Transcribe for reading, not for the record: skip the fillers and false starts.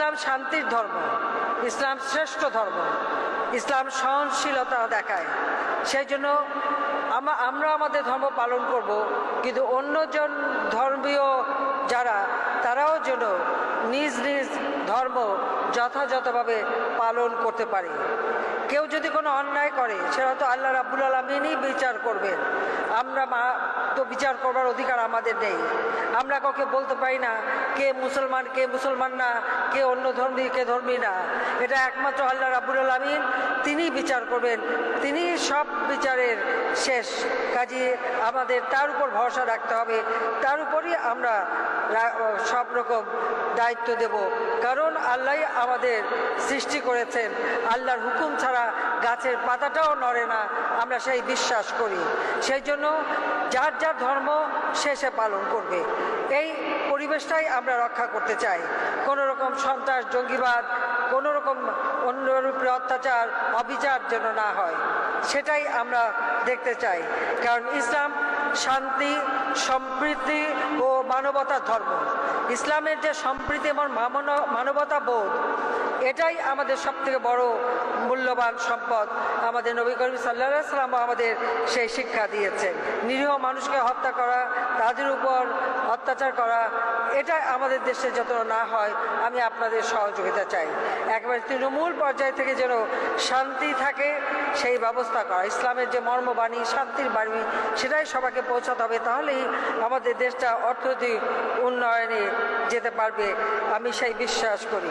ইসলাম শান্তির ধর্ম, ইসলাম শ্রেষ্ঠ ধর্ম, ইসলাম সহনশীলতা দেখায়। সেই জন্য আমরা আমাদের ধর্ম পালন করব, কিন্তু অন্যজন ধর্মীয় যারা তারাও যেন নিজ নিজ ধর্ম যথাযথভাবে পালন করতে পারে। কেউ যদি কোনো অন্যায় করে সেটা তো আল্লাহ রাব্বুল আলামিনই বিচার করবেন। আমরা তো বিচার করবার অধিকার আমাদের নেই। আমরা কাউকে বলতে পারি না কে মুসলমান কে মুসলমান না, কে অন্য ধর্মী কে ধর্মী না। এটা একমাত্র আল্লাহ রাব্বুল আলামিন, তিনি বিচার করবেন, তিনি সব বিচারের শেষ। কাজে আমাদের তার উপর ভরসা রাখতে হবে, তার উপরই আমরা সব রকম দায়িত্ব দেব। কারণ আল্লাহ আমাদের সৃষ্টি করেছেন, আল্লাহর হুকুম ছাড়া গাছের পাতাটাও নড়ে না, আমরা সেই বিশ্বাস করি। সেই জন্য যার যার ধর্ম সে পালন করবে, এই পরিবেশটাই আমরা রক্ষা করতে চাই। কোনো রকম সন্ত্রাস, জঙ্গিবাদ, কোনো রকম অন্যরূপে অত্যাচার, অবিচার যেন না হয়, সেটাই আমরা দেখতে চাই। কারণ ইসলাম শান্তি, সম্প্রীতি ও মানবতার ধর্ম। ইসলামের যে সম্প্রীতি এবং মানবতা বোধ, এটাই আমাদের সবথেকে বড় মূল্যবান সম্পদ। আমাদের নবী করিম সাল্লাল্লাহু আলাইহি ওয়াসাল্লাম আমাদের সেই শিক্ষা দিয়েছেন। নিরীহ মানুষকে হত্যা করা, তাদের উপর অত্যাচার করা, এটা আমাদের দেশে যত না হয় আমি আপনাদের সহযোগিতা চাই। একেবারে তৃণমূল পর্যায় থেকে যেন শান্তি থাকে সেই ব্যবস্থা করা। ইসলামের যে মর্মবাণী, শান্তির বাণী, সেটাই সবাইকে পৌঁছাতে হবে, তাহলেই আমাদের দেশটা অর্থনৈতিক উন্নয়নে যেতে পারবে, আমি সেই বিশ্বাস করি।